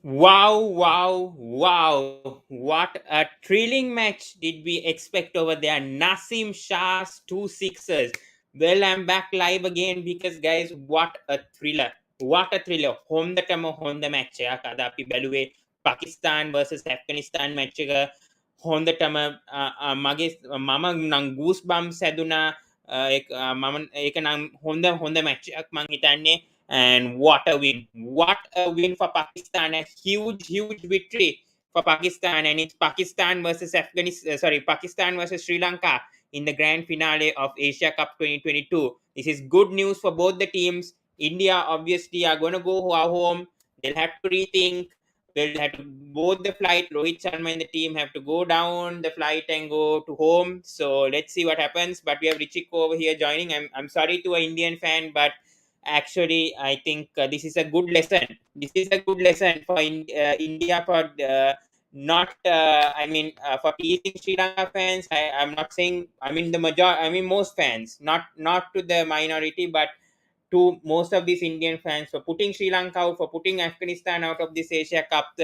Wow, wow, wow. What a thrilling match did we expect over there. Naseem Shah's two sixers. Well, I'm back live again because, guys, what a thriller. What a thriller. Home the tama home the match. Kadapi Belue, Pakistan versus Afghanistan match. Home the tama Magis Mama Nang goosebumps Saduna. Mama Ekanang home the match. Mangitane. And what a win! What a win for Pakistan! A huge, huge victory for Pakistan, and it's Pakistan versus Afghanistan. Sorry, Pakistan versus Sri Lanka in the grand finale of Asia Cup 2022. This is good news for both the teams. India obviously are going to go home. They'll have to rethink. They'll have to board the flight. Rohit Sharma and the team have to go down the flight and go to home. So let's see what happens. But we have Richiko over here joining. I'm sorry to an Indian fan, but actually I think this is a good lesson. This is a good lesson for India for not for teasing Sri Lanka fans. I'm not saying, I mean the major, I mean most fans, not to the minority, but to most of these Indian fans, for putting Sri Lanka out, for putting Afghanistan out of this Asia Cup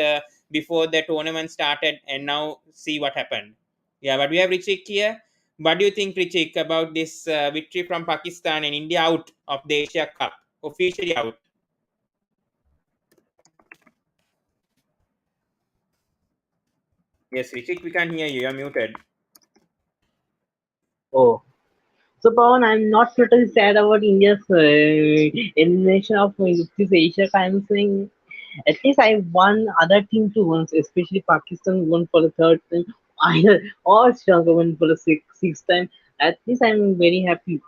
before the tournament started, and now see what happened. Yeah, but we have Richik here. What do you think, Richik, about this victory from Pakistan and India out of the Asia Cup, officially out? Yes, Richik, we can hear you. You're muted. Oh, so Pawan, I'm not totally sad about India's elimination of this Asia Cup. I'm saying at least I won other team to once, especially Pakistan won for the third time, either or Sri Lanka won for the sixth time. At least I'm very happy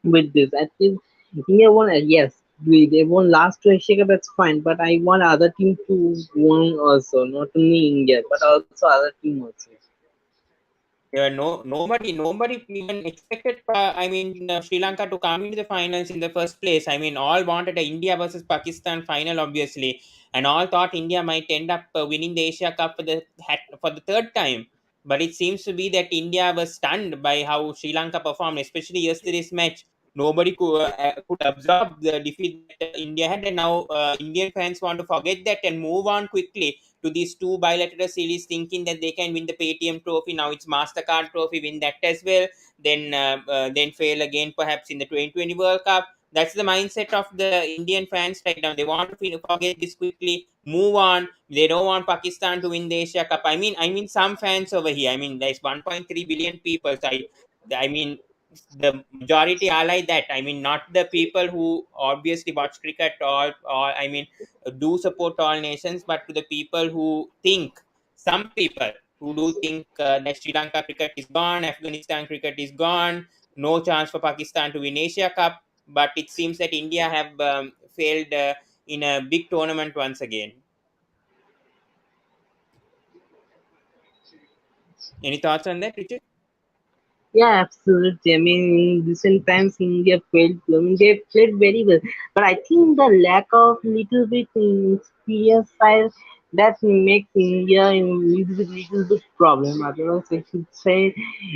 with this. At least India won. Yes, they won last two Asia Cup. That's fine, but I want other team to won also, not only India, but also other team also. Nobody even expected. Sri Lanka to come into the finals in the first place. I mean, all wanted a India versus Pakistan final, obviously, and all thought India might end up winning the Asia Cup for the third time. But it seems to be that India was stunned by how Sri Lanka performed, especially yesterday's match. Nobody could absorb the defeat that India had, and now Indian fans want to forget that and move on quickly to these two bilateral series, thinking that they can win the Paytm Trophy. Now it's Mastercard Trophy, win that as well. Then fail again, perhaps in the 2020 World Cup. That's the mindset of the Indian fans right now. They want to forget this quickly, move on. They don't want Pakistan to win the Asia Cup. I mean, some fans over here. I mean, there's 1.3 billion people. So I mean, the majority are like that. I mean, not the people who obviously watch cricket or I mean do support all nations, but to the people who think, some people who do think that Sri Lanka cricket is gone, Afghanistan cricket is gone, no chance for Pakistan to win Asia Cup. But it seems that India have failed in a big tournament once again. Any thoughts on that, Richard? Yeah, absolutely. I mean, in recent times, India played. I mean, they played very well, but I think the lack of little bit in experience side that makes India a little bit problem. Otherwise, I should say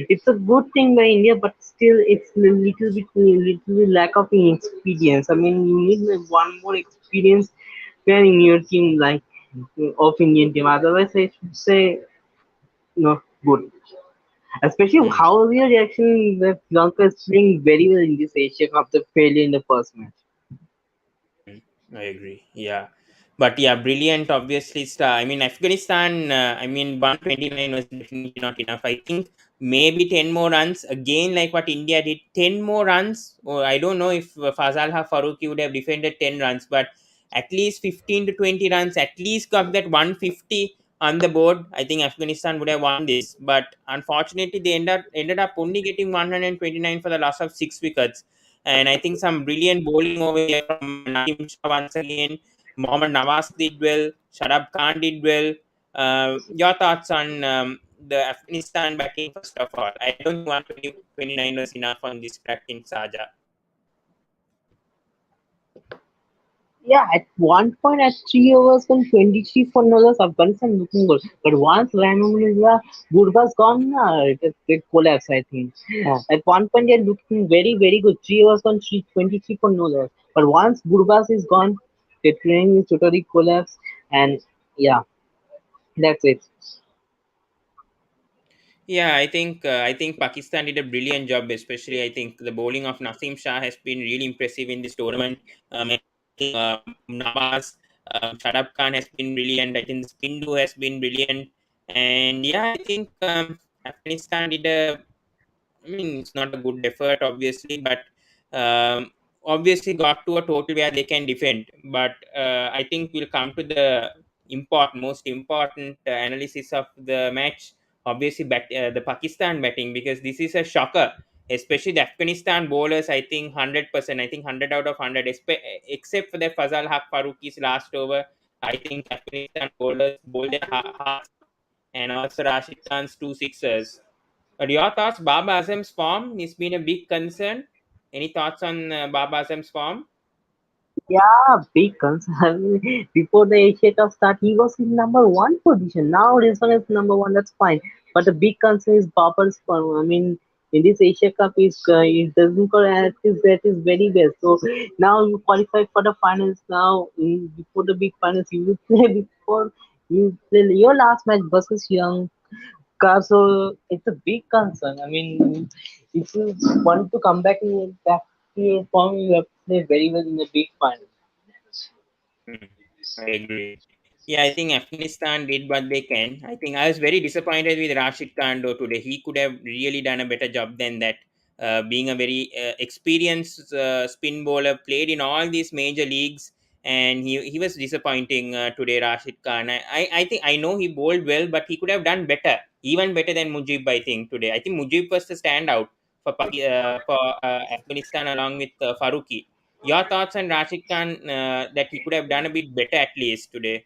it's a good thing by India, but still, it's a little bit lack of experience. I mean, you need one more experience player in your team, like of Indian team. Otherwise, I should say not good. Especially Hmm. how was your reaction that Sri Lanka is playing very well in this Asia Cup, the failure in the first match? I agree. Yeah. But yeah, brilliant. Obviously, star. I mean, Afghanistan. 129 was definitely not enough. I think maybe 10 more runs again, like what India did. 10 more runs. Or I don't know if Fazalha Faruqi would have defended 10 runs, but at least 15 to 20 runs. At least got that 150 on the board. I think Afghanistan would have won this, but unfortunately, they ended up only getting 129 for the loss of 6 wickets. And I think some brilliant bowling over here from Naseem Shah once again. Mohammed Nawaz did well. Sharab Khan did well. Your thoughts on the Afghanistan batting, first of all? I don't think 129 was enough on this cracking Saja. Yeah, at one point at 3 overs when 23 for no loss, Afghanistan looking good. But once Rahmanullah Gurba's gone, it collapsed, I think. At one point they're looking very, very good. 3 overs gone, 23 for no loss. But once Gurbas is gone, the training is totally collapsed. And Yeah, that's it. Yeah, I think Pakistan did a brilliant job. Especially, I think the bowling of Naseem Shah has been really impressive in this tournament. I think Nawaz, Shadab Khan has been brilliant. I think the spin do has been brilliant, and yeah, I think Afghanistan did a, I mean, it's not a good effort, obviously, but obviously got to a total where they can defend. But I think we'll come to the most important analysis of the match. Obviously, the Pakistan batting, because this is a shocker, especially the Afghanistan bowlers. I think 100%. I think 100 out of 100, except for the Fazal Haq Faruqi's last over. I think Afghanistan bowlers bowled their hearts out. And also Rashid Khan's two sixers. Your thoughts, Baba Azam's form has been a big concern. Any thoughts on Baba Azam's form? Yeah, big concern. Before the Asia Cup start, he was in number one position. Now Rizwan is number one. That's fine. But the big concern is Babar's form. I mean, in this Asia Cup, it doesn't go at his very best. So now you qualify for the finals. Now before the big finals, you will play before you play your last match versus Young. So it's a big concern. I mean, if you want to come back to your form, you have to play very well in the big final. Hmm, I agree. Yeah, I think Afghanistan did what they can. I think I was very disappointed with Rashid Khan though today. He could have really done a better job than that. Being a very experienced spin bowler, played in all these major leagues, and he was disappointing today, Rashid Khan. I think I know he bowled well, but he could have done better, even better than Mujib. I think today. I think Mujib was the standout for Afghanistan along with Faruqi. Your thoughts on Rashid Khan, that he could have done a bit better at least today?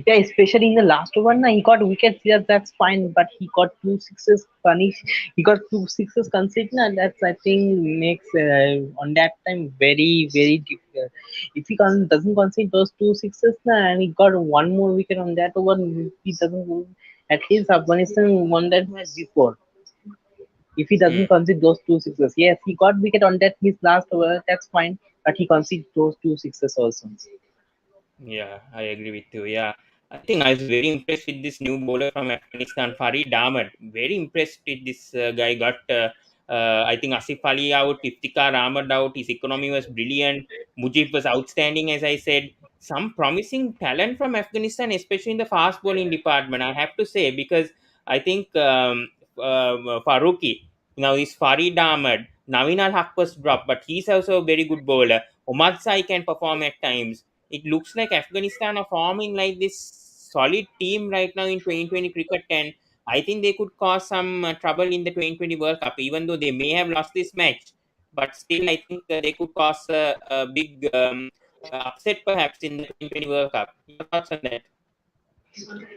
Yeah, especially in the last one, he got wickets. Yeah, that's fine, but he got two sixes punish. He got two sixes conceded, and that's I think makes on that time very difficult. If he doesn't concede those two sixes, and he got one more wicket on that over, if he doesn't. At least Afghanistan won that match before. If he Hmm. doesn't concede those two sixes, yes, he got wicket on that his last over. That's fine, but he conceded those two sixes also. Yeah, I agree with you. Yeah, I think I was very impressed with this new bowler from Afghanistan, Farid Ahmad. Very impressed with this guy. Got I think Asif Ali out, Iftikhar Ahmad out. His economy was brilliant. Mujib was outstanding, as I said. Some promising talent from Afghanistan, especially in the fast bowling department. I have to say, because I think Faruqi, now is Farid Ahmad. Naveen Al Haq was dropped, but he's also a very good bowler. Omad Sai can perform at times. It looks like Afghanistan are forming like this solid team right now in 2020 cricket, and I think they could cause some trouble in the 2020 World Cup, even though they may have lost this match. But still, I think they could cause a big upset perhaps in the 2020 World Cup. Your thoughts on that?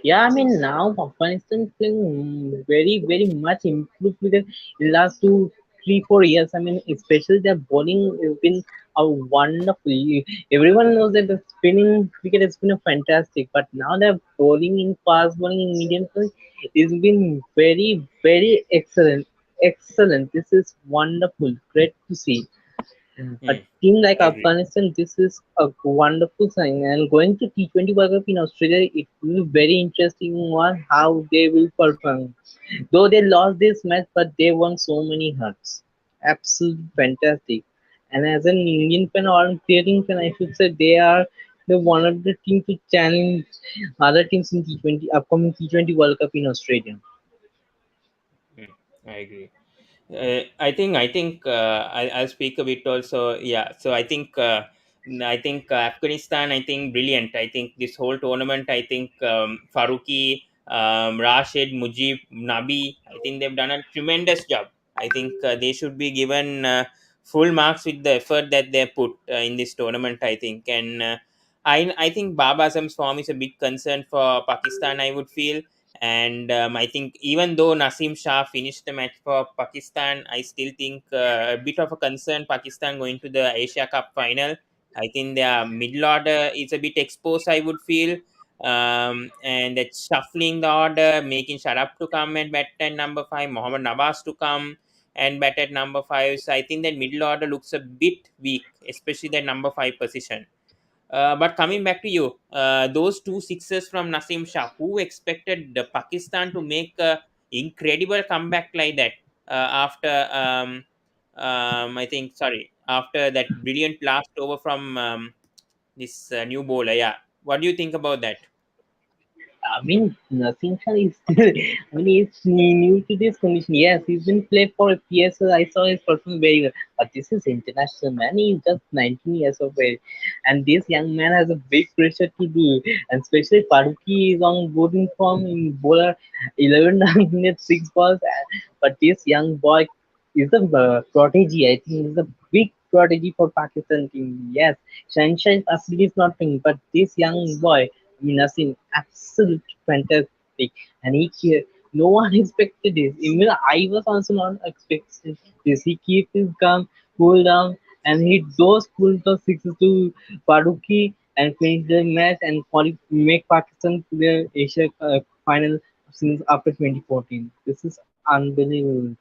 Yeah, I mean now Afghanistan is playing very much improved with the last 2, 3, 4 years. I mean, especially their bowling has been a wonderful. Everyone knows that the spinning cricket has been a fantastic, but now their bowling in fast bowling in medium bowling has been very excellent. Excellent. This is wonderful. Great to see. A Hmm, team like I agree. Afghanistan, this is a wonderful sign. And going to T20 World Cup in Australia, it will be very interesting on how they will perform. Though they lost this match, but they won so many hearts. Absolutely fantastic. And as an Indian fan or Australian fan, I should say they are the one of the team to challenge other teams in T20 upcoming T20 World Cup in Australia. Hmm, I agree. I'll speak a bit also. Yeah, so Afghanistan. I think brilliant. I think this whole tournament. I think Faruqi, Rashid, Mujib, Nabi. I think they've done a tremendous job. I think they should be given full marks with the effort that they put in this tournament. I think, and I think Baba Azam's form is a big concern for Pakistan. I would feel, and I think even though Naseem Shah finished the match for Pakistan, I still think a bit of a concern Pakistan going to the Asia Cup final. I think their middle order is a bit exposed, I would feel. And it's shuffling the order, making Sharaf to come and bat at number 5, Mohammed Nawaz to come and bat at number 5. So I think that middle order looks a bit weak, especially the number 5 position. But coming back to you, those two sixes from Naseem Shah, who expected Pakistan to make a incredible comeback like that after I think sorry after that brilliant last over from this new bowler? Yeah, what do you think about that? I mean, Naseem Shah is still, I mean, he's new to this condition. Yes, he's been played for PSL. I saw his performance very well. But this is international, man. He's just 19 years of age. And this young man has a big pressure to do. And especially Faruqi is on boarding form in bowler 11 minutes, 6 balls. But this young boy is a prodigy. I think he's a big prodigy for Pakistan team. Yes, Shansha absolutely is not playing. But this young boy, Nasim, absolute fantastic, and no one expected this. Even I was also not expecting this. He keeps his calm, cool down, and hit those cool toss sixes to Faruqi and finish the match and make Pakistan to the Asia final since after 2014. This is unbelievable.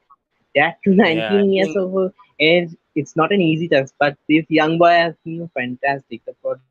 That to Yeah, I 19 years think of age, it's not an easy task, but this young boy has been fantastic. The prodigy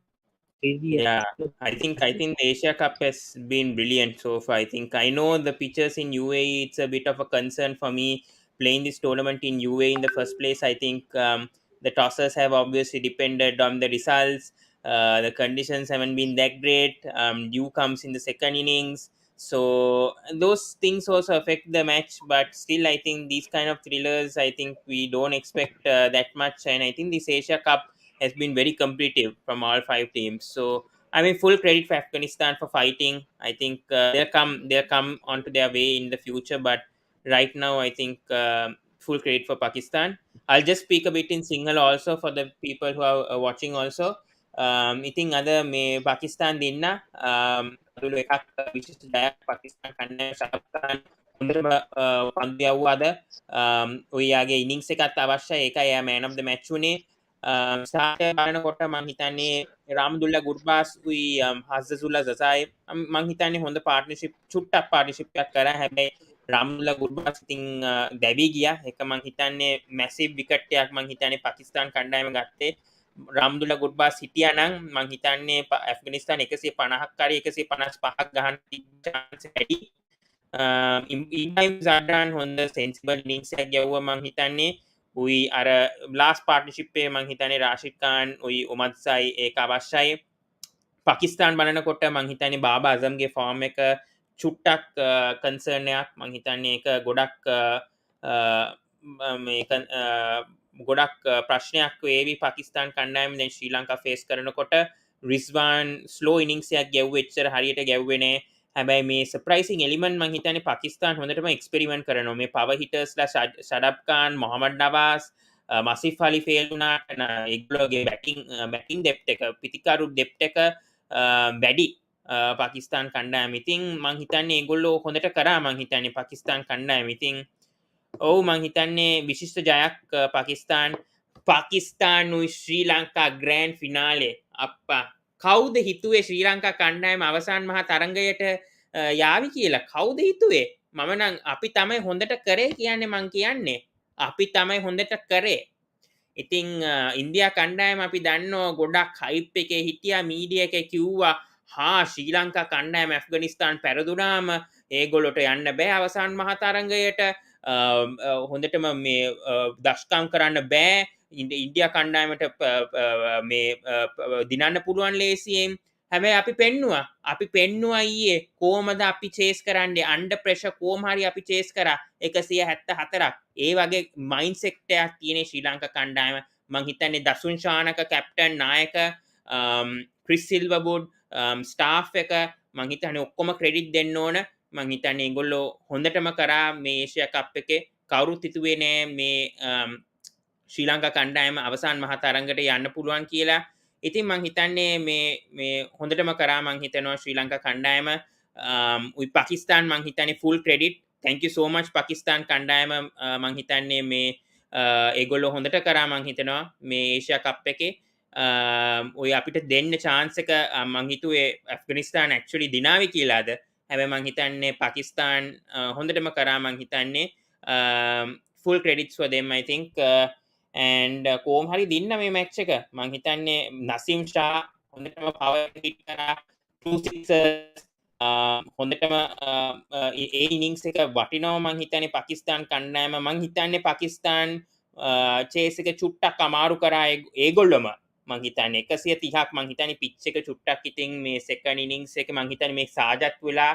has been yeah, fantastic. I think the Asia Cup has been brilliant so far. I think I know the pitches in UAE. It's a bit of a concern for me playing this tournament in UAE in the first place. I think the tossers have obviously depended on the results. The conditions haven't been that great. Dew comes in the second innings, so those things also affect the match. But still, I think these kind of thrillers, I think we don't expect that much. And I think this Asia Cup has been very competitive from all five teams. So I mean, full credit for Afghanistan for fighting. I think they'll come onto their way in the future, but right now I think full credit for Pakistan. I'll just speak a bit in Sinhala also for the people who are watching also. ඉතින් අද මේ පාකිස්තාන් දෙන්න කඳුළු එකක් විශිෂ්ට ජයක් පාකිස්තාන් කණ්ඩායම ශාප්කාන් හොඳටම පන්දු යව්වා අද ඔයාගේ ඉනිංස් එකත් අවශ්‍යයි ඒකයි එයා man of the match වුණේ ස්ථානය බලනකොට මං හිතන්නේ රාම්දුල්ලා ගුර්බාස් උයි හස්සසුල්ලා සසයි මං හිතන්නේ හොඳ පාර්ට්නර්ෂිප් චුට්ටක් පාර්ට්නර්ෂිප් එකක් කරා හැබැයි රාම්දුල්ලා ගුර්බාස් ඉතින් දැවී ගියා ඒක මං හිතන්නේ මැසිව් විකට් එකක් මං හිතන්නේ පාකිස්තාන් කණ්ඩායම ගත්තේ රාම්දුල්ලා ගුර්බාස් හිටියා නම් මං හිතන්නේ ඇෆ්ගනිස්තාන් 150ක් හරි 155ක් ගහන්න chance වැඩි ඉබ්‍රාහිම් සඩ්ඩාන් හොඳ සෙන්සිබල් ඉනිංස් එකක් ගැව්වා මං හිතන්නේ උයි අර ලාස් පාර්ට්නර්ෂිප් එකේ මං හිතන්නේ රාෂිද් ඛාන් උයි උමද් සයි ඒක අවශ්‍යයි පාකිස්තාන් බලනකොට මං හිතන්නේ බාබා අසම්ගේ ෆෝම් එක චුට්ටක් කන්සර්න් එකක් මං හිතන්නේ ඒක ගොඩක් මේක ගොඩක් ප්‍රශ්නයක් වේවි පාකිස්තාන් කණ්ඩායම දැන් ශ්‍රී ලංකා ෆේස් කරනකොට රිස්වාන් ස්ලෝ ඉනිංස් එකක් ගැව්වේ එච්චර හරියට ගැව්වේ නෑ හැබැයි මේ සර්ප්‍රයිසිං එලිමන්ට් මං හිතන්නේ පාකිස්තාන් හොඳටම එක්ස්පෙරිමන්ට් කරනවා මේ පවර් හිටර්ස්ලා ෂඩබ් ඛාන් මොහමඩ් නවාස් මසිෆ් අලි ෆේල් වුණාට ඒගොල්ලෝගේ බැටිං ඩෙප්ත් එක පිතිකරු ඩෙප්ත් එක වැඩි පාකිස්තාන් කණ්ඩායම ඉතින් මං හිතන්නේ ඒගොල්ලෝ හොඳට කරා මං හිතන්නේ පාකිස්තාන් කණ්ඩායම ඉතින් ඔවු මං හිතන්නේ විශිෂ්ට ජයක් පාකිස්තානුයි ශ්‍රී ලංකා ග්‍රෑන්ඩ් ෆිනාලේ අප්පා කවුද හිතුවේ ශ්‍රී ලංකා කණ්ඩායම අවසාන මහා තරඟයට යාවි කියලා කවුද හිතුවේ මම නම් අපි තමයි හොඳට කරේ කියන්නේ මං කියන්නේ අපි තමයි හොඳට කරේ ඉතිං ඉන්දයා කණ්ඩායම අපි දන්නවා ගොඩක් හයිප් එකේ හිටියා මීඩිය එක කිව්වා හා ශ්‍රී ලංකා කණ්ඩායම ඇෆ්ගනිස්තාන් පැරදුනාම ඒගොල්ලොට යන්න බෑ අවසාන මහා තරඟයට හොඳටම මේ දෂ්කම් කරන්න බෑ ඉන්දියා කණ්ඩායමට මේ දිනන්න පුළුවන් ලේසියෙන් හැබැයි අපි පෙන්නවා ඊයේ කොහමද අපි චේස් කරන්නේ අන්ඩර් ප්‍රෙෂර් කොහම හරි අපි චේස් කරා 174ක් ඒ වගේ මයින්ඩ්සෙට් එකක් තියෙන ශ්‍රී ලංකා කණ්ඩායම මං හිතන්නේ දසුන් ශානක කැප්ටන් නායක ක්‍රිස් සිල්වර්වුඩ් ස්ටාෆ් එක මං හිතන්නේ ඔක්කොම ක්‍රෙඩිට් දෙන්න ඕන මං හිතන්නේ ඒගොල්ලෝ හොඳටම කරා මේ ඒෂියා කප් එකේ කවුරුත් හිතුවේ නෑ මේ ශ්‍රී ලංකා කණ්ඩායම අවසාන මහා තරඟට යන්න පුළුවන් කියලා. ඉතින් මං හිතන්නේ මේ හොඳටම කරා මං හිතනවා ශ්‍රී ලංකා කණ්ඩායම උයි පාකිස්තාන් මං හිතන්නේ full credit. thank you so much Pakistan කණ්ඩායම මං හිතන්නේ මේ ඒගොල්ලෝ හොඳට කරා මං හිතනවා මේ ඒෂියා කප් එකේ ඔය අපිට දෙන්න chance එක මං හිතුවේ ඇෆ්ගනිස්තාන් actually දිනාවි කියලාද හැබැයි මං හිතන්නේ පාකිස්තාන් හොඳටම කරා මං හිතන්නේ full credits for them I think and කොහොම හරි දින්න මේ මැච් එක මං හිතන්නේ නසීම් ෂා හොඳටම power එක hit කරා, 2 sixers. හොඳටම ඒ ඉනිංස් එක වටිනවා මං හිතන්නේ පාකිස්තාන් කණ්ඩායම. මං හිතන්නේ පාකිස්තාන් චේස් එක චුට්ටක් අමාරු කරා ඒගොල්ලොම. මං හිතන්නේ 130ක් මං හිතන්නේ පිච් එක චුට්ටක් ඉතින් මේ සෙකන්ඩ් ඉනිංස් එක මං හිතන්නේ මේ සාජත් වෙලා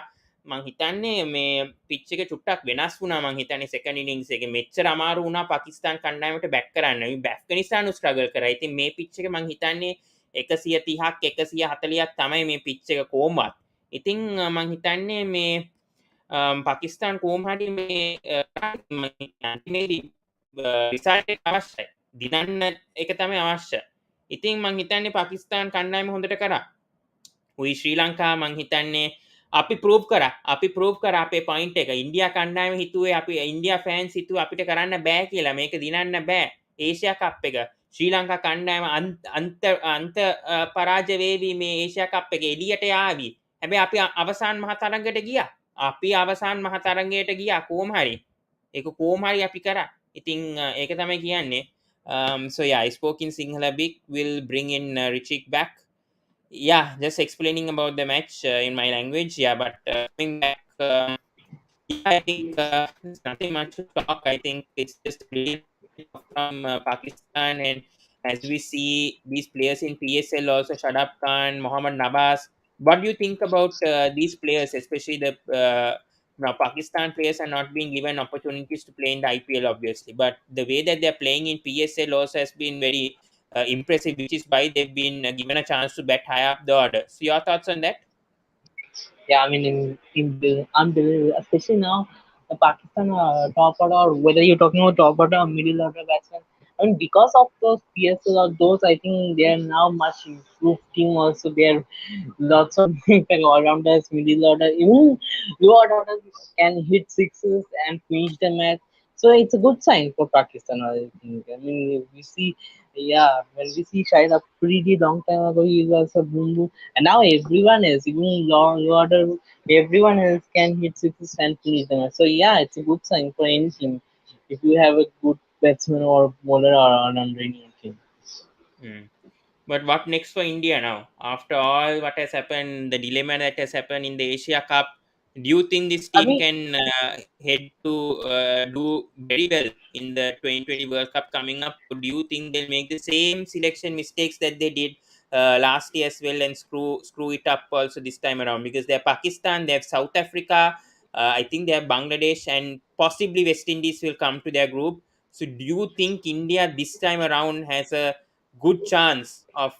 මං හිතන්නේ මේ පිච් එක චුට්ටක් වෙනස් වුණා. මං හිතන්නේ සෙකන්ඩ් ඉනිංස් එකේ මෙච්චර අමාරු වුණා පාකිස්තාන් කණ්ඩායමට බැට් කරන්න. මේ ඇෆ්ගනිස්තානු ස්ට්‍රගල් කරා. ඉතින් මේ පිච් එක මං හිතන්නේ 130ක් 140ක් තමයි මේ පිච් එක කොහොමවත්. ඉතින් මං හිතන්නේ මේ පාකිස්තාන් කොහොම හරි මේ රිසල්ට් එක අවශ්‍යයි. දිනන්න එක තමයි අවශ්‍ය. ඉතින් මං හිතන්නේ පාකිස්තාන් කණ්ඩායම හොඳට කරා. උයි ශ්‍රී ලංකා මං හිතන්නේ අපි ප්‍රූව් කරා අපේ පොයින්ට් එක. ඉන්දියා කණ්ඩායම හිතුවේ අපි ඉන්දියා ෆෑන්ස් හිතුවේ අපිට කරන්න බෑ කියලා. මේක දිනන්න බෑ. ඒෂියා කප් එක ශ්‍රී ලංකා කණ්ඩායම අන්ත පරාජය වේවි මේ ඒෂියා කප් එක එළියට යාවි. හැබැයි අපි අවසාන මහ තරඟයට ගියා. අපි අවසාන මහ තරඟයට ගියා කොහොම හරි. ඒක කොහොම හරි අපි කරා. ඉතින් ඒක තමයි කියන්නේ. So yeah, I spoke in Sinhala a bit. We'll bring in Richik back. Yeah, just explaining about the match in my language. Yeah, but coming back, yeah, I think there's nothing much to talk. I think it's just really from Pakistan, and as we see these players in PSL also, Shadab Khan, Mohammed Nabas. What do you think about these players, especially the now Pakistan players are not being given opportunities to play in the IPL, obviously, but the way that they're playing in PSL also has been very impressive, which is why they've been given a chance to bat high up the order. So, your thoughts on that? Yeah, I mean, in the unbelievable, especially now, the Pakistan top order, or whether you're talking about top order or middle order batsmen. I mean, because of those PSL or those, I think they are now much improved team. Also, they are lots of all rounders, middle order, even lower order can hit sixes and finish the match. So it's a good sign for Pakistan, I think. I mean, we see, yeah, when we see Shahid Afridi long time ago, he was a boom boom, and now everyone else, even low order, everyone else can hit sixes and finish the match. So yeah, it's a good sign for any team if you have a good batsman or bowler or under in your team. Hmm. But what next for India now? After all what has happened, the dilemma that has happened in the Asia Cup, do you think this I team mean, can head to do very well in the 2020 World Cup coming up? Or do you think they'll make the same selection mistakes that they did last year as well and screw it up also this time around? Because they have Pakistan, they have South Africa, I think they have Bangladesh, and possibly West Indies will come to their group. So, do you think India this time around has a good chance of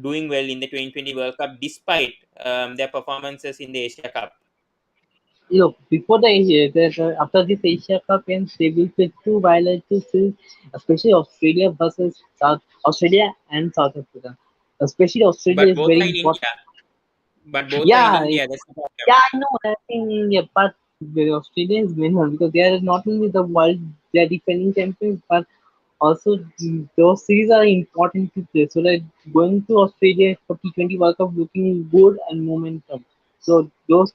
doing well in the 2020 World Cup despite their performances in the Asia Cup? look, before after this Asia Cup ends, they will play two bilateral series, especially Australia versus South Australia and South Africa. Especially Australia But is both very are in important. India. But both are in Yeah, India. That's the problem. yeah, I know that thing, yeah, but the Australia is winner because they are not only the world, they are defending champions, but also those series are important to play. So like going to Australia for T20 World Cup looking good and momentum. So those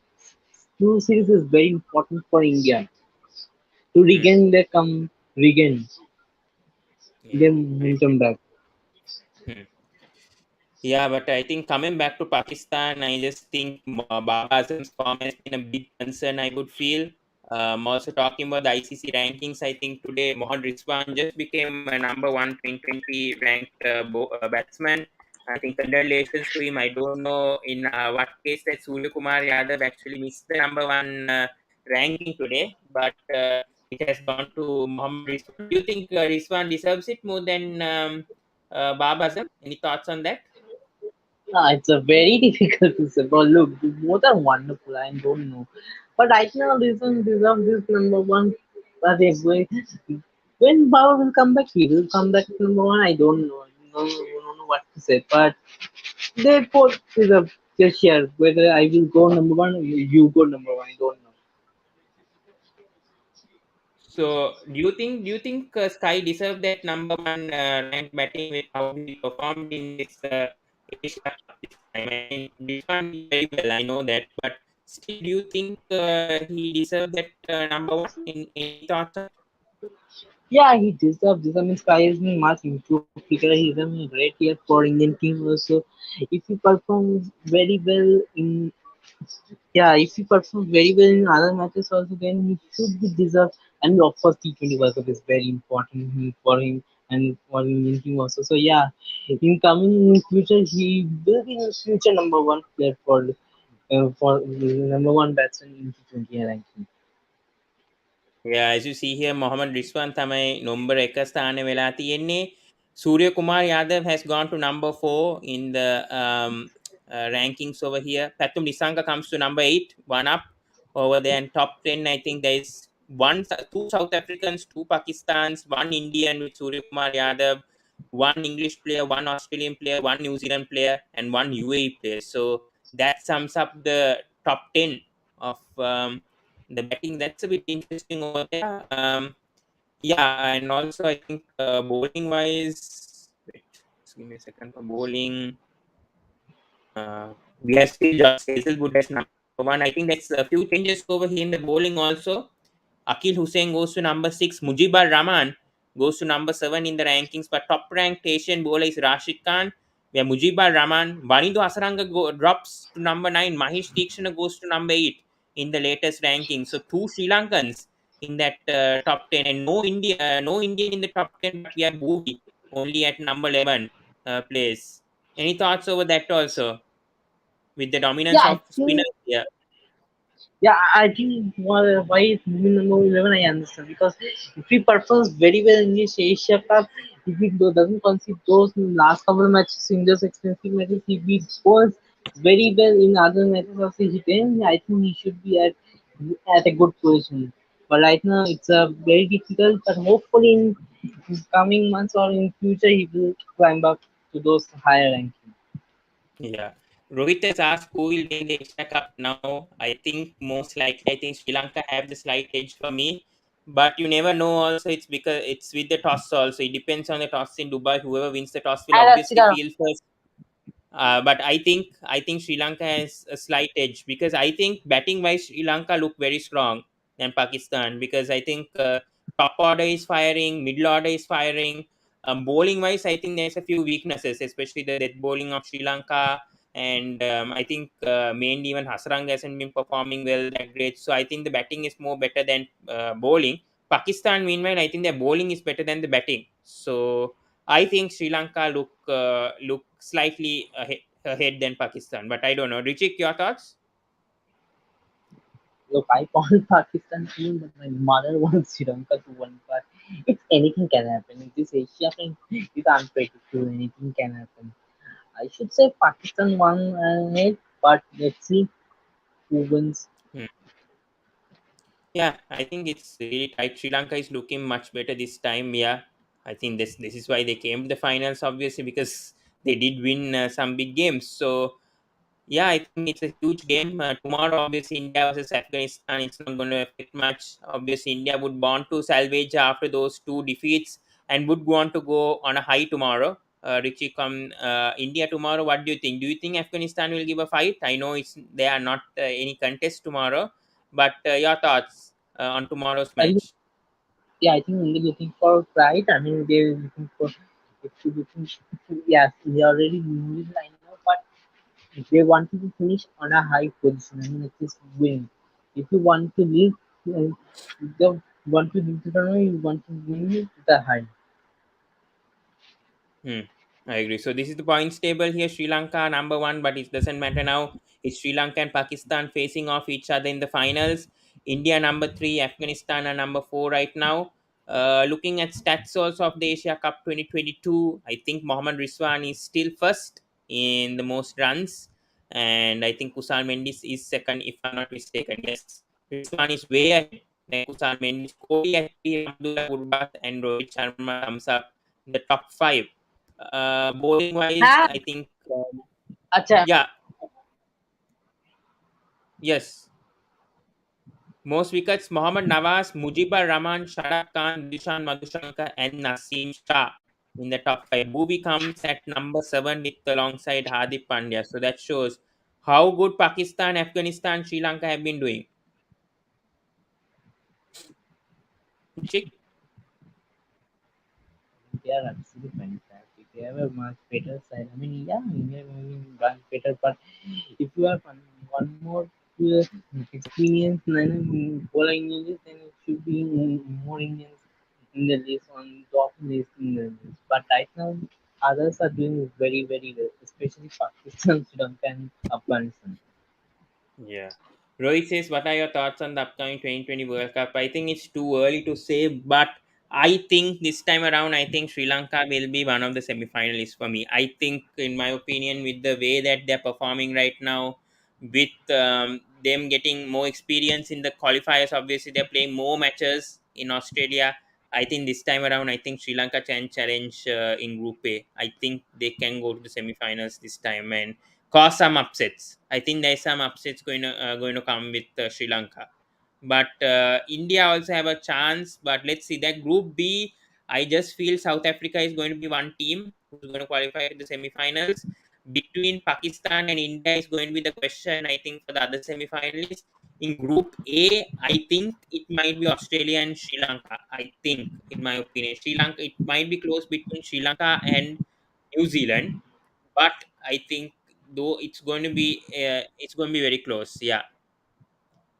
two series is very important for India to Hmm. regain Yeah, their right. momentum back. Hmm. Yeah, but I think coming back to Pakistan, I just think Baba Azam's form has been a big concern, I would feel. Also talking about the ICC rankings, I think today Mohammed Rizwan just became a number one 2020 ranked batsman. I think congratulations to him. I don't know in what case that Surya Kumar Yadav actually missed the number one ranking today, but it has gone to Mohammed Rizwan. Do you think Rizwan deserves it more than Baba Azam? Any thoughts on that? It's a very difficult to say. But look, both are wonderful. I don't know, but right now this one deserves this number one. But they going when Baba will come back, he will come back to number one. I don't know. Don't know what to say. But they both deserve their share. Whether I will go number one or you go number one, I don't know. So, do you think Sky deserved that number one ranked batting with how he performed in this Asia Cup this time? I mean, this one did very well, I know that, but still, do you think he deserved that number one? In any thoughts? Yeah, he deserves this. I mean, Sky is a much improved figure. He's a great year for Indian team also. If he performs very well in Yeah, if he performs very well in other matches also, then he should be deserved. And of course, T20 World Cup is very important for him and for Indian team also. So yeah, in coming in future, he will be the future number one player for number one batsman in T20 ranking. Yeah, as you see here, Mohammed Rizwan තමයි number 1 ස්ථානය වෙලා තියෙන්නේ. Surya Kumar Yadav has gone to number 4 in the rankings over here. Pathum Nissanka comes to number 8, one up over there. And top 10, I think there is two South Africans, two Pakistans, one Indian with Surya Kumar Yadav, one English player, one Australian player, one New Zealand player, and one UAE player. So that sums up the top 10 of the batting. That's a bit interesting over there. Yeah, and also I think bowling wise, wait, just give me a second for bowling. We are still Josh Hazelwood as number one. I think there's a few changes over here in the bowling also. Akil Hussain goes to number 6. Mujibur Rahman goes to number 7 in the rankings. But top ranked Asian bowler is Rashid Khan. Where Mujibur Rahman, Vanidu Asaranga drops to number 9. Mahesh Deekshana goes to number 8 in the latest ranking. So two Sri Lankans in that top 10. And no Indian in the top 10, but we have Bhuvi only at number 11 place. Any thoughts over that also? With the Yeah, dominance I of think spinners here. Yeah, I think why is moving number 11, I understand. Because if he performs very well in this Asia Cup, if he doesn't concede those last couple of matches in those expensive matches, if he goes very well in other matches of the then I think he should be at a good position. But right now, it's very difficult. But hopefully, in coming months or in future, he will climb up to those higher rankings. Yeah. Rohit has asked who will win the Asia Cup now. I think most likely, I think Sri Lanka have the slight edge for me. But you never know also, it's because it's with the toss also. It depends on the toss in Dubai. Whoever wins the toss will obviously feel first. But I think Sri Lanka has a slight edge because I think batting wise Sri Lanka look very strong than Pakistan because I think top order is firing, middle order is firing. Bowling wise, I think there's a few weaknesses, especially the death bowling of Sri Lanka, and I think mainly even Hasrang hasn't been performing well that great. So I think the batting is more better than bowling. Pakistan, meanwhile, I think their bowling is better than the batting. So I think Sri Lanka look slightly ahead than Pakistan, but I don't know. Richik, your thoughts? Look, I want Pakistan to win, but my mother wants Sri Lanka to win. But it's anything can happen. In this Asia thing, it's unpredictable. Anything can happen. I should say Pakistan won it, but let's see who wins. Hmm. Yeah, I think it's really tight. Sri Lanka is looking much better this time. Yeah, I think this is why they came to the finals, obviously, because they did win some big games. So yeah, I think it's a huge game. Tomorrow, obviously, India versus Afghanistan. It's not going to affect much. Obviously, India would want to salvage after those two defeats and would want to go on a high tomorrow. Richie, come India tomorrow. What do you think? Do you think Afghanistan will give a fight? I know it's they are not any contest tomorrow, but your thoughts on tomorrow's I think, match? yeah, I think they're looking for pride. I mean, they're looking for if you looking, yes, they already knew it, I know, but if they wanted to finish on a high position, I mean, at least win. If you want to leave, the want to leave the tournament, you want to win it the high. Hmm, I agree. So this is the points table here. Sri Lanka number one, but it doesn't matter now. It's Sri Lanka and Pakistan facing off each other in the finals. India number three, Afghanistan are number four right now. Looking at stats also of the Asia Cup 2022, I think Mohammed Rizwan is still first in the most runs, and I think Kusal Mendis is second, if I'm not mistaken. Yes, Rizwan is way ahead. Then Kusal Mendis, Kohli at three, Abdullah Gurbath, and Rohit Sharma comes up in the top five. Bowling wise, हाँ I think, अच्छा yeah, yes. Most wickets Mohammad Nawaz, Mujibur Rahman, Sharad Khan, Dishan Madhushankar, and Naseem Shah in the top five. Bhuvi comes at number seven with alongside Hardik Pandya. So that shows how good Pakistan, Afghanistan, Sri Lanka have been doing. Check. they are absolutely fantastic. They have a much better side. I mean, yeah, India may be much better, but if you have one more uh, experience bowler Indians, then it should be more Indians in the list on top list in the list. But right now, others are doing very very well, especially Pakistan, Sri Lanka, and Afghanistan. Yeah. Rohit says, what are your thoughts on the upcoming 2020 World Cup? I think it's too early to say, but I think this time around, I think Sri Lanka will be one of the semi-finalists for me. I think, in my opinion, with the way that they're performing right now, with them getting more experience in the qualifiers, obviously they're playing more matches in Australia. I think this time around, I think Sri Lanka can challenge in Group A. I think they can go to the semi-finals this time, and cause some upsets. I think there's some upsets going to come with Sri Lanka, but India also have a chance. But let's see that Group B. I just feel South Africa is going to be one team who's going to qualify to the semi-finals. Between Pakistan and India is going to be the question. I think for the other semi-finalists in Group A, I think it might be Australia and Sri Lanka. I think, in my opinion, Sri Lanka. It might be close between Sri Lanka and New Zealand, but I think though it's going to be very close. Yeah.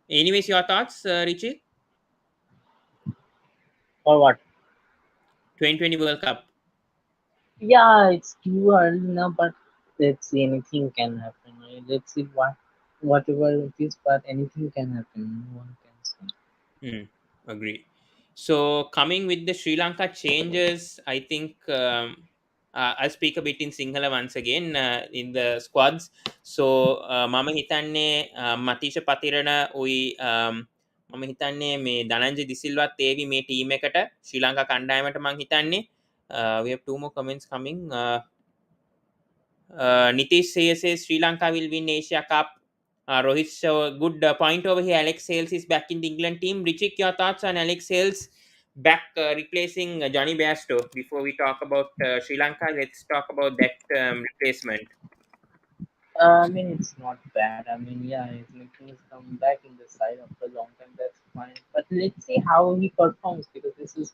Anyways, your thoughts, Richie? Or what? 2020 World Cup. Yeah, it's too early now, but let's see. Anything can happen. Right? Let's see whatever it is, but anything can happen. No one can say. Hmm, agree. So coming with the Sri Lanka changes, I think I'll speak a bit in Sinhala once again in the squads. So මම හිතන්නේ මතීෂ පතිරණ උයි මම හිතන්නේ මේ දනංජ දිසිල්වත් ඒවි මේ team එකට ශ්‍රී ලංකා කණ්ඩායමට මං හිතන්නේ we have two more comments coming. Nitish says Sri Lanka will win Asia Cup. Rohit, so good point over here. Alex Hales is back in the England team. Richik, your thoughts on Alex Hales back replacing Johnny Bairstow? Before we talk about Sri Lanka, let's talk about that replacement. I mean, it's not bad. I mean, yeah, he's making his comeback in the side after a long time. That's fine. But let's see how he performs because this is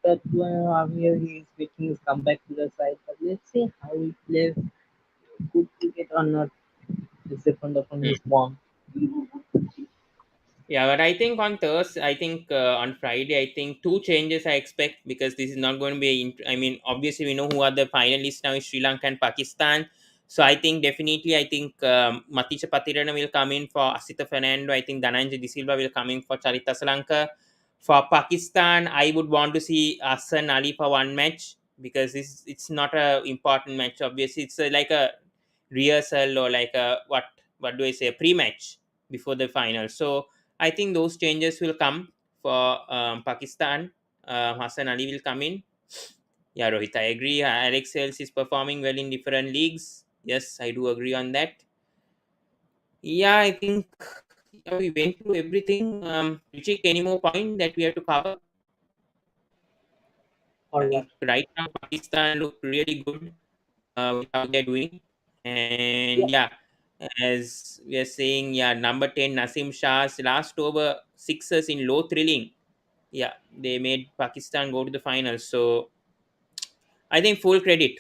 the 2.5 year he's making his comeback to the side. But let's see how he plays. Good cricket or not, it's depend upon Hmm. his form. Yeah, but I think on Thursday, I think on Friday, I think two changes I expect because this is not going to be. I mean, obviously we know who are the finalists now: is Sri Lanka and Pakistan. So I think definitely, I think Matisha Patirana will come in for Asita Fernando. I think Dhananjay De Silva will come in for Charita Salanka. For Pakistan, I would want to see Hassan Ali for one match because it's not a important match. Obviously, it's like a rehearsal or like a what do I say, a pre-match before the final. So I think those changes will come for Pakistan. Hassan Ali will come in. Yeah, Rohit, I agree. Alex Hales is performing well in different leagues. Yes, I do agree on that. Yeah, I think yeah, we went through everything. Richik, any more point that we have to cover? Or I what? think right now Pakistan look really good with how they're doing. Yeah, And yeah, as we are saying, yeah, number 10, Naseem Shah's last over sixes in low thrilling. Yeah, they made Pakistan go to the finals. So I think full credit,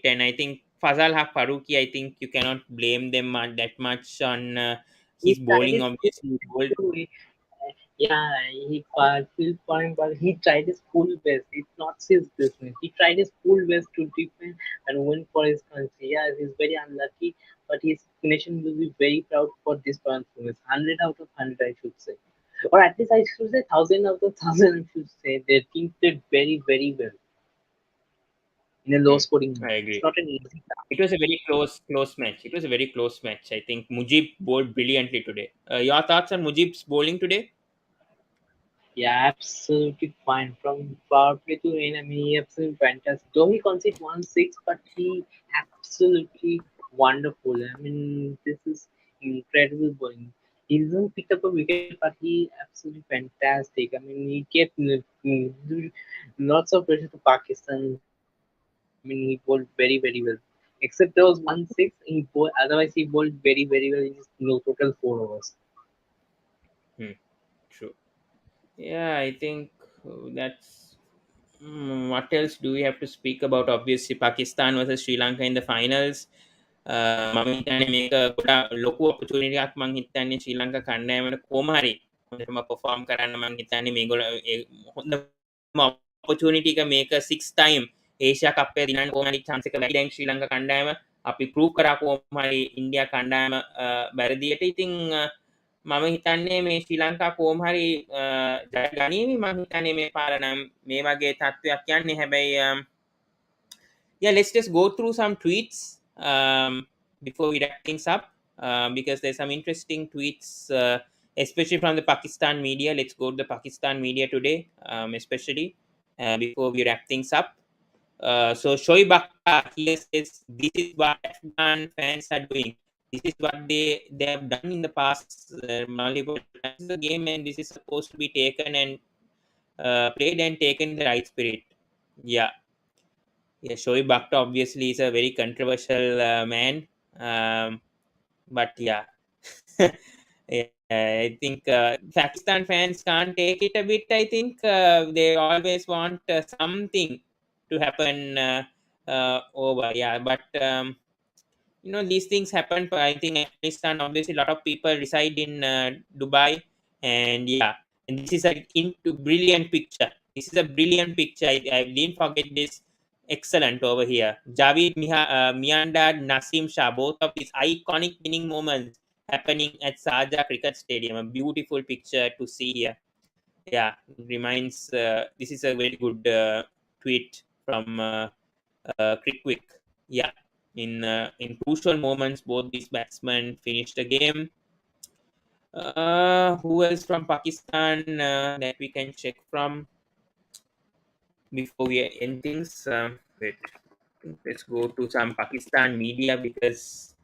and I think Fazal Haq Faruqi. I think you cannot blame them that much on he his tried bowling. his Obviously, he bowled. yeah, he feel fine, but he tried his full best. It's not his business. He tried his full best to defend and win for his country. Yeah, he's very unlucky, but his nation will be very proud for this performance. 100 out of 100, I should say. Or at least I should say 1,000 out of 1,000, I should say. Their team played very, very well in a low Hmm, scoring I match. It's agree. not an easy task. It was a very close match. It was a very close match. I think Mujib bowled brilliantly today. Your thoughts on Mujib's bowling today? Yeah, absolutely fine. From power play to win, I mean, he absolutely fantastic. Though he conceded 1-6, but he absolutely wonderful. I mean, this is incredible bowling. He didn't pick up a wicket, but he absolutely fantastic. I mean, he kept lots of pressure to Pakistan. I mean, he bowled very, very well. Except there was 1-6, he bowled, otherwise he bowled very, very well in his total 4 overs. Hmm, true. Yeah, I think that's. What else do we have to speak about? Obviously, Pakistan versus Sri Lanka in the finals. මම හිතන්නේ මේක ගොඩාක් ලොකු opportunity එකක් මං හිතන්නේ ශ්‍රී ලංකා කණ්ඩායමට කොහොම හරි හොඳටම perform කරන්න මං හිතන්නේ මේගොල්ලෝ හොඳම opportunity එක මේක 6 time ඒෂියා කප් එක දිනන්න කොහොම හරි chance එක වැඩි දැන් ශ්‍රී ලංකා කණ්ඩායම අපි prove කරා කොහොම හරි ඉන්දියා කණ්ඩායම බැරදියට ඉතින් මම හිතන්නේ මේ ශ්‍රී ලංකා කොහොම හරි ජය ගනීවි මම හිතන්නේ මේ පාර නම් මේ වගේ තත්ත්වයක් යන්නේ හැබැයි yeah, let's just go through some tweets before we wrap things up because there's some interesting tweets, especially from the Pakistan media. Let's go to the Pakistan media today, especially before we wrap things up. So Shoaib Akhtar here says, "This is what Afghan fans are doing. This is what they have done in the past multiple times in the game, and this is supposed to be taken and played and taken in the right spirit." Yeah, yeah, Shoaib Akhtar obviously is a very controversial man, but yeah, yeah, I think Pakistan fans can't take it a bit. I think they always want something to happen over. Yeah, but these things happen. I think Afghanistan. Obviously, a lot of people reside in Dubai, and yeah, and this is a into brilliant picture. This is a brilliant picture. I didn't forget this. Excellent over here. Javid Miandad, Naseem Shah, both of these iconic winning moments happening at Sharjah Cricket Stadium. A beautiful picture to see here. Yeah, reminds. This is a very good tweet from Crickwick. Yeah, in crucial moments, both these batsmen finished the game. Who else from Pakistan that we can check from before we end things? Wait, let's go to some Pakistan media because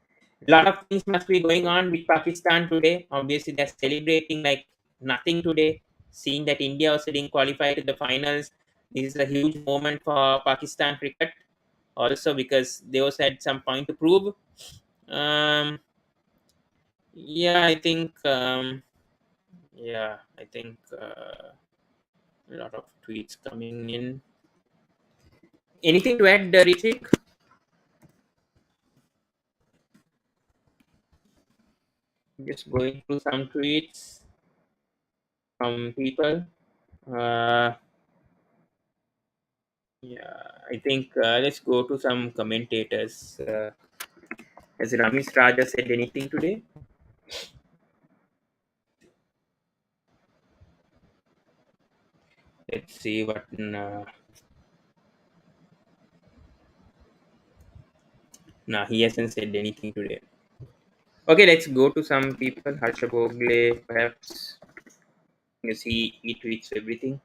a lot of things must be going on with Pakistan today. Obviously, they're celebrating like nothing today. Seeing that India also didn't qualify to the finals, this is a huge moment for Pakistan cricket. Also, because they also had some point to prove. Um, yeah, I think. Yeah, I think a lot of tweets coming in. Anything to add, Rishik? Just going through some tweets from people. Uh, yeah, I think let's go to some commentators. Has Ramesh Raja said anything today? Let's see what. Nah, he hasn't said anything today. Okay, let's go to some people. Harsha Bogle, perhaps. Because he tweets everything.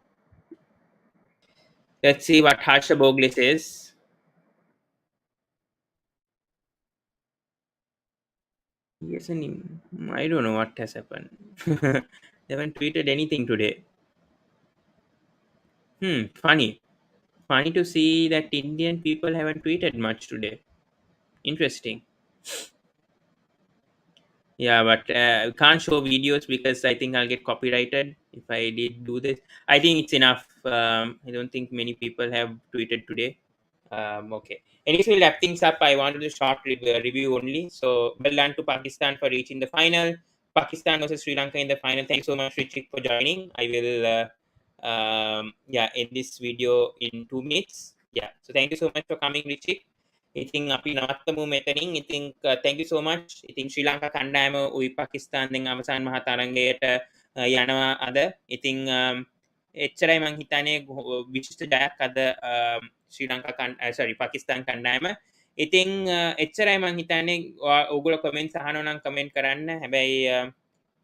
Let's see what Harsha Bogle says. Yes, and I don't know what has happened. They haven't tweeted anything today. Funny. Funny to see that Indian people haven't tweeted much today. Interesting. Yeah, but I can't show videos because I think I'll get copyrighted if I did do this. I think it's enough. I don't think many people have tweeted today. Okay. Anyways, we'll wrap things up. I wanted a short review only. So, well done to Pakistan for reaching the final. Pakistan versus Sri Lanka in the final. Thanks so much, Richik, for joining. I will, yeah, end this video in 2 minutes. Yeah. So, thank you so much for coming, Richik. ඉතින් අපි නවත්තමු මෙතනින්. ඉතින් thank you so much. ඉතින් ශ්‍රී ලංකා කණ්ඩායම උයි පාකිස්තානෙන් අවසාන මහා තරඟයට යනවා අද. ඉතින් එච්චරයි මං හිතන්නේ විශිෂ්ට ජයක් අද ශ්‍රී ලංකා sorry පාකිස්තාන් කණ්ඩායම. ඉතින් එච්චරයි මං හිතන්නේ ඔයගොල්ලෝ කමෙන්ට්ස් අහනවා නම් කමෙන්ට් කරන්න. හැබැයි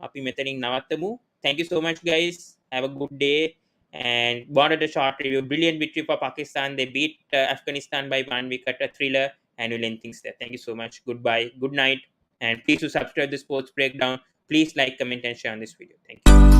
අපි මෙතනින් නවත්තමු. Thank you so much guys. Have a good day. And wanted a short review. Brilliant victory for Pakistan. They beat Afghanistan by 1 wicket, a thriller, and we'll end things there. Thank you so much. Goodbye. Good night. And please do subscribe to Sports Breakdown. Please like, comment, and share on this video. Thank you.